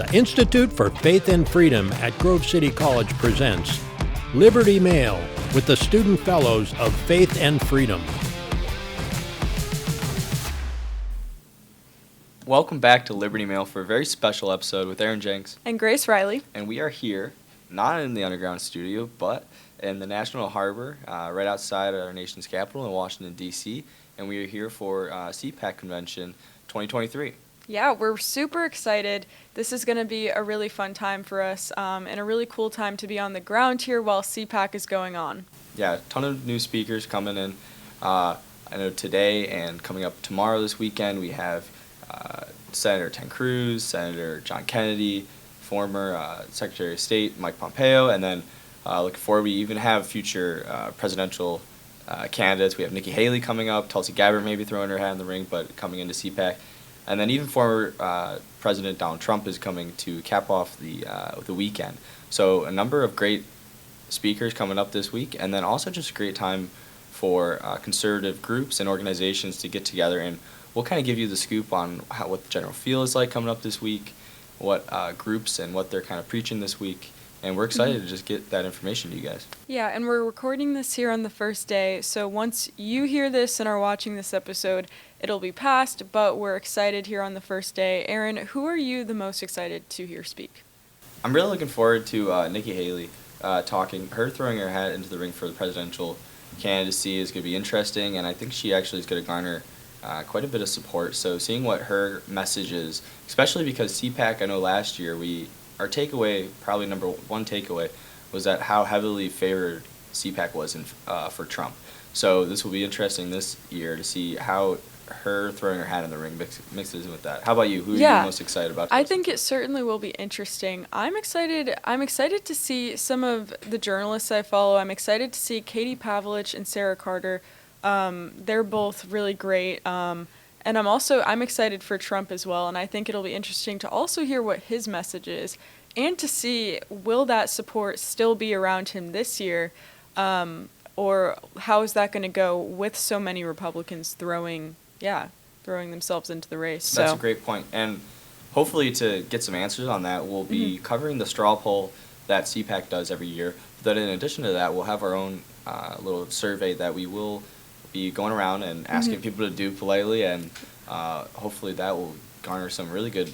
The Institute for Faith and Freedom at Grove City College presents Liberty Mail with the Student Fellows of Faith and Freedom. Welcome back to Liberty Mail for a very special episode with Aaron Jenks. And Grace Riley. And we are here, not in the underground studio, but in the National Harbor, right outside our nation's capital in Washington, D.C., and we are here for CPAC Convention 2023. Yeah, we're super excited. This is going to be a really fun time for us and a really cool time to be on the ground here while CPAC is going on. Yeah, a ton of new speakers coming in. I know today and coming up tomorrow this weekend, we have Senator Ted Cruz, Senator John Kennedy, former Secretary of State Mike Pompeo, and then looking forward, we even have future presidential candidates. We have Nikki Haley coming up, Tulsi Gabbard maybe throwing her hat in the ring, but coming into CPAC. And then even former President Donald Trump is coming to cap off the weekend. So a number of great speakers coming up this week, and then also just a great time for conservative groups and organizations to get together, and we'll kind of give you the scoop on what the general feel is like coming up this week, what groups and what they're kind of preaching this week, and we're excited to just get that information to you guys. Yeah, and we're recording this here on the first day, so once you hear this and are watching this episode, it'll be past, but we're excited here on the first day. Aaron, who are you the most excited to hear speak? I'm really looking forward to Nikki Haley talking. Her throwing her hat into the ring for the presidential candidacy is going to be interesting, and I think she actually is going to garner quite a bit of support. So seeing what her message is, especially because CPAC, I know last year our takeaway, probably number one takeaway, was that how heavily favored CPAC was for Trump. So this will be interesting this year to see how her throwing her hat in the ring mixes in with that. How about you? Who are you most excited about? I think it certainly will be interesting. I'm excited to see some of the journalists I follow. I'm excited to see Katie Pavlich and Sarah Carter. They're both really great. And I'm excited for Trump as well. And I think it'll be interesting to also hear what his message is and to see, will that support still be around him this year? Or how is that going to go with so many Republicans throwing themselves into the race? That's a great point. And hopefully to get some answers on that, we'll be covering the straw poll that CPAC does every year. But in addition to that, we'll have our own little survey that we will be going around and asking people to do politely, and hopefully that will garner some really good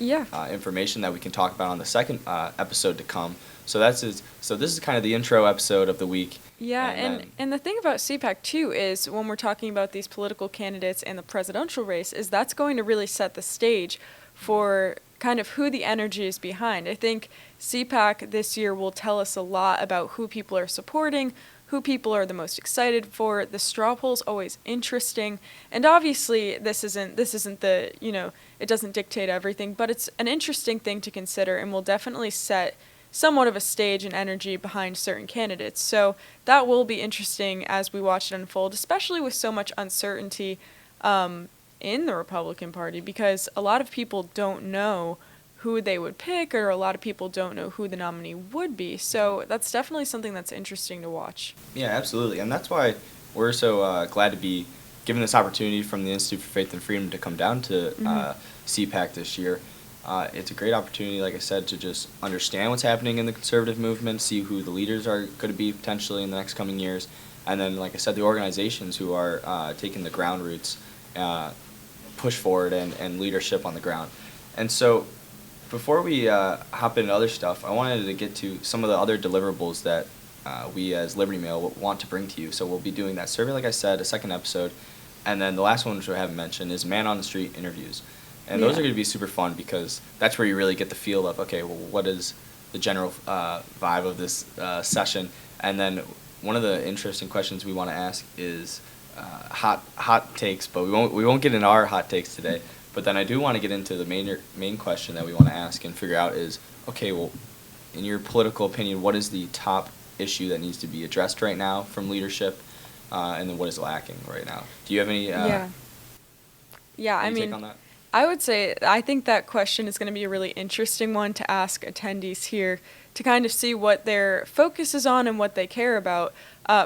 information that we can talk about on the second episode to come. So this is kind of the intro episode of the week. Yeah, and the thing about CPAC too is when we're talking about these political candidates and the presidential race is that's going to really set the stage for kind of who the energy is behind. I think CPAC this year will tell us a lot about who people are supporting, who people are the most excited for. The straw poll's always interesting, and obviously this isn't the, it doesn't dictate everything, but it's an interesting thing to consider and will definitely set somewhat of a stage and energy behind certain candidates. So that will be interesting as we watch it unfold, especially with so much uncertainty in the Republican Party, because a lot of people don't know who they would pick, or a lot of people don't know who the nominee would be. So that's definitely something that's interesting to watch. Yeah, absolutely. And that's why we're so glad to be given this opportunity from the Institute for Faith and Freedom to come down to CPAC this year. It's a great opportunity, like I said, to just understand what's happening in the conservative movement, see who the leaders are going to be potentially in the next coming years, and then, like I said, the organizations who are taking the ground roots, push forward and leadership on the ground. And so before we hop into other stuff, I wanted to get to some of the other deliverables that we as Liberty Mail want to bring to you. So we'll be doing that survey, like I said, a second episode, and then the last one, which I haven't mentioned, is Man on the Street interviews. And those are going to be super fun because that's where you really get the feel of, okay, well, what is the general vibe of this session? And then one of the interesting questions we want to ask is hot takes, but we won't get into our hot takes today. But then I do want to get into the main question that we want to ask and figure out is, okay, well, in your political opinion, what is the top issue that needs to be addressed right now from leadership, and then what is lacking right now? Do you have any take on that? I would say I think that question is going to be a really interesting one to ask attendees here to kind of see what their focus is on and what they care about.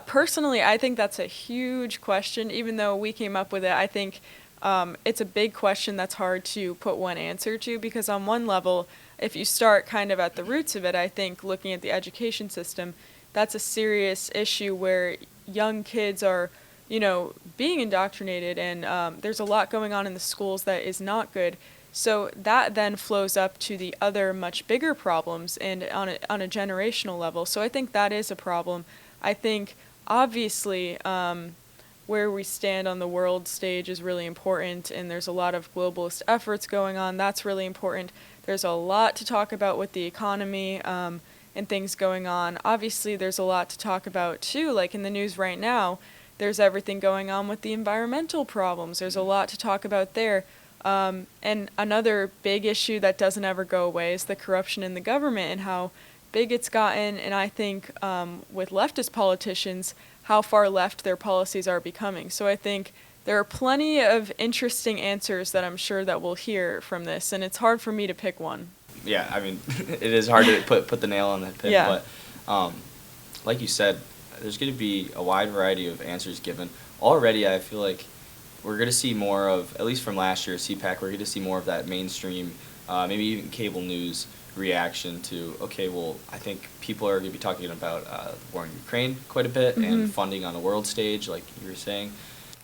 Personally, I think that's a huge question. Even though we came up with it, I think It's a big question that's hard to put one answer to, because on one level, if you start kind of at the roots of it, I think looking at the education system, that's a serious issue where young kids are, being indoctrinated, and there's a lot going on in the schools that is not good. So that then flows up to the other much bigger problems and on a generational level. So I think that is a problem. I think obviously where we stand on the world stage is really important, and there's a lot of globalist efforts going on. That's really important. There's a lot to talk about with the economy and things going on. Obviously, there's a lot to talk about too, like in the news right now. There's everything going on with the environmental problems. There's a lot to talk about there. And another big issue that doesn't ever go away is the corruption in the government and how big it's gotten. And I think with leftist politicians, how far left their policies are becoming. So I think there are plenty of interesting answers that I'm sure that we'll hear from this, and it's hard for me to pick one. Yeah, I mean, it is hard to put the nail on the head, Yeah. but like you said, there's going to be a wide variety of answers given. Already, I feel like we're going to see more of, at least from last year, CPAC, we're going to see more of that mainstream, maybe even cable news reaction to, okay, well, I think people are going to be talking about the war in Ukraine quite a bit, and funding on the world stage, like you were saying.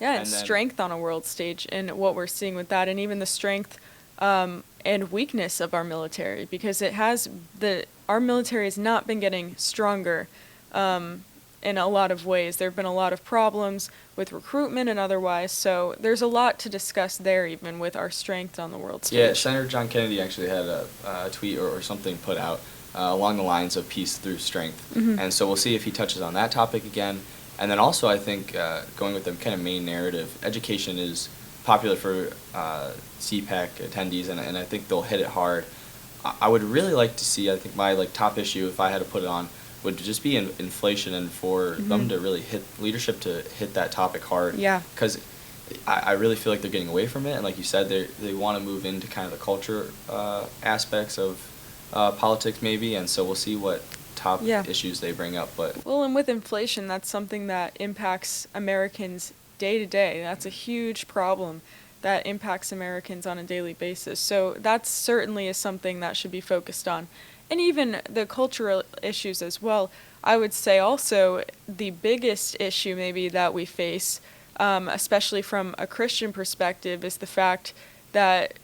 Yeah, and And then- strength on a world stage, and what we're seeing with that, and even the strength and weakness of our military, because our military has not been getting stronger in a lot of ways. There have been a lot of problems with recruitment and otherwise, so there's a lot to discuss there, even with our strength on the world stage. Yeah, Senator John Kennedy actually had a tweet or something put out along the lines of peace through strength. And so we'll see if he touches on that topic again. And then also, I think, going with the kind of main narrative, education is popular for CPAC attendees, and I think they'll hit it hard. I would really like to see, I think my top issue, if I had to put it on, would just be inflation, and for them to really leadership to hit that topic hard. Yeah. Because I really feel like they're getting away from it, and like you said, they want to move into kind of the culture aspects of politics maybe, and so we'll see what top issues they bring up. But Well, and with inflation, that's something that impacts Americans day to day. That's a huge problem that impacts Americans on a daily basis. So that certainly is something that should be focused on. And even the cultural issues as well. I would say also the biggest issue maybe that we face, especially from a Christian perspective, is the fact that,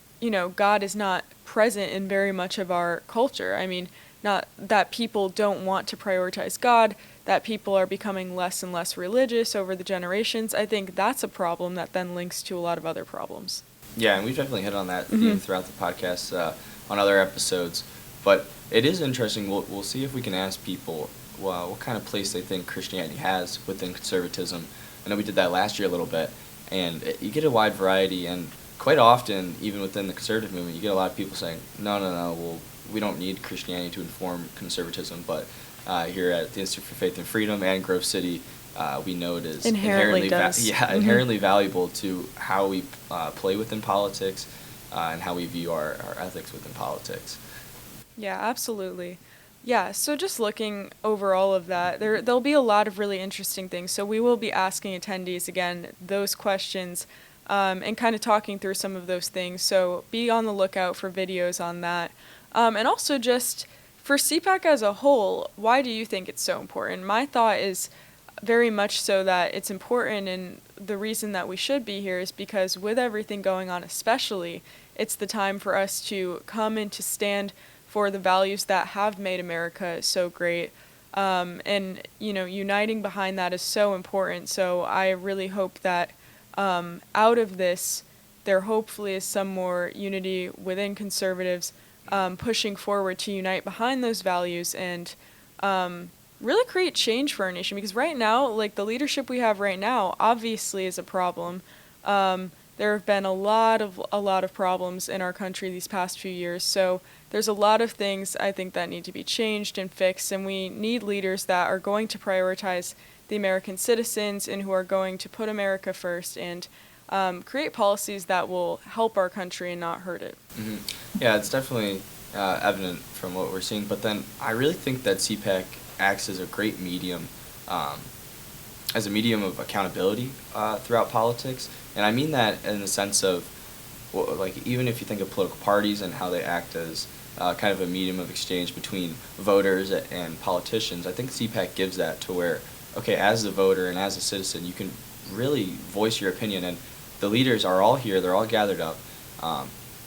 God is not present in very much of our culture. I mean, not that people don't want to prioritize God, that people are becoming less and less religious over the generations. I think that's a problem that then links to a lot of other problems. yeah, and we've definitely hit on that theme throughout the podcast on other episodes. But it is interesting. We'll see if we can ask people what kind of place they think Christianity has within conservatism. I know we did that last year a little bit, and you get a wide variety, and quite often, even within the conservative movement, you get a lot of people saying, no, well, we don't need Christianity to inform conservatism, but here at the Institute for Faith and Freedom and Grove City, we know it is Inherently does. inherently valuable to how we play within politics and how we view our ethics within politics. Yeah, absolutely. Yeah, so just looking over all of that, there'll be a lot of really interesting things. So we will be asking attendees, again, those questions and kind of talking through some of those things. So be on the lookout for videos on that. And also just for CPAC as a whole, why do you think it's so important? My thought is very much so that it's important, and the reason that we should be here is because with everything going on especially, it's the time for us to come and to stand for the values that have made America so great. And, uniting behind that is so important. So I really hope that out of this, there hopefully is some more unity within conservatives pushing forward to unite behind those values and really create change for our nation. Because right now, the leadership we have right now obviously is a problem. There have been a lot of problems in our country these past few years. So there's a lot of things I think that need to be changed and fixed, and we need leaders that are going to prioritize the American citizens and who are going to put America first and create policies that will help our country and not hurt it. Mm-hmm. Yeah, it's definitely evident from what we're seeing. But then I really think that CPAC acts as a great medium as a medium of accountability throughout politics. And I mean that in the sense of, well, like, even if you think of political parties and how they act as kind of a medium of exchange between voters and politicians, I think CPAC gives that to where, okay, as a voter and as a citizen, you can really voice your opinion. And the leaders are all here, they're all gathered up.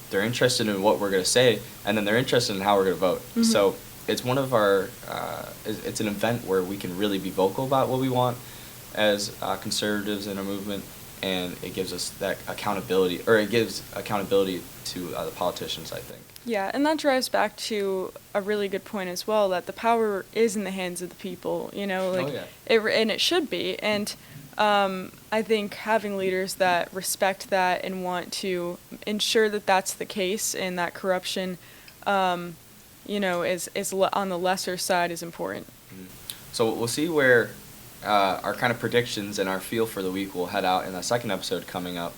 They're interested in what we're going to say, and then they're interested in how we're going to vote. Mm-hmm. So it's one of our, it's an event where we can really be vocal about what we want as conservatives in our movement, and it gives us that accountability, or it gives accountability to the politicians, I think. Yeah, and that drives back to a really good point as well, that the power is in the hands of the people, you know, like, Oh, yeah. and it should be. And I think having leaders that respect that and want to ensure that that's the case and that corruption, you know, is on the lesser side is important. Mhm. So we'll see where our kind of predictions and our feel for the week will head out in the second episode coming up.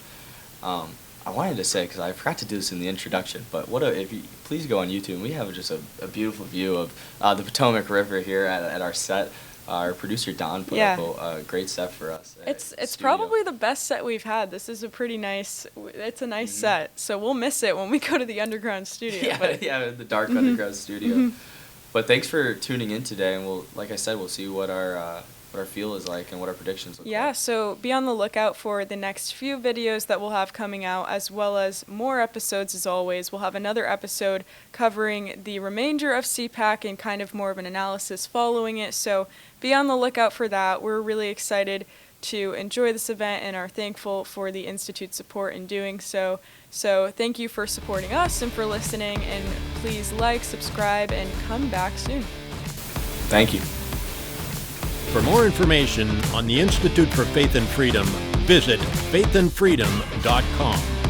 I wanted to say, because I forgot to do this in the introduction, but if you please go on YouTube, we have just a beautiful view of the Potomac River here at our set. Our producer Don put up a great set for us. It's probably the best set we've had. This is a pretty nice. It's a nice set, so we'll miss it when we go to the underground studio. Yeah, the dark underground studio. Mm-hmm. But thanks for tuning in today, and like I said, we'll see what our feel is like and what our predictions look like. Yeah, so be on the lookout for the next few videos that we'll have coming out, as well as more episodes as always. We'll have another episode covering the remainder of CPAC and kind of more of an analysis following it, so be on the lookout for that. We're really excited to enjoy this event and are thankful for the Institute's support in doing so. So thank you for supporting us and for listening, and please like, subscribe, and come back soon. Thank you. For more information on the Institute for Faith and Freedom, visit faithandfreedom.com.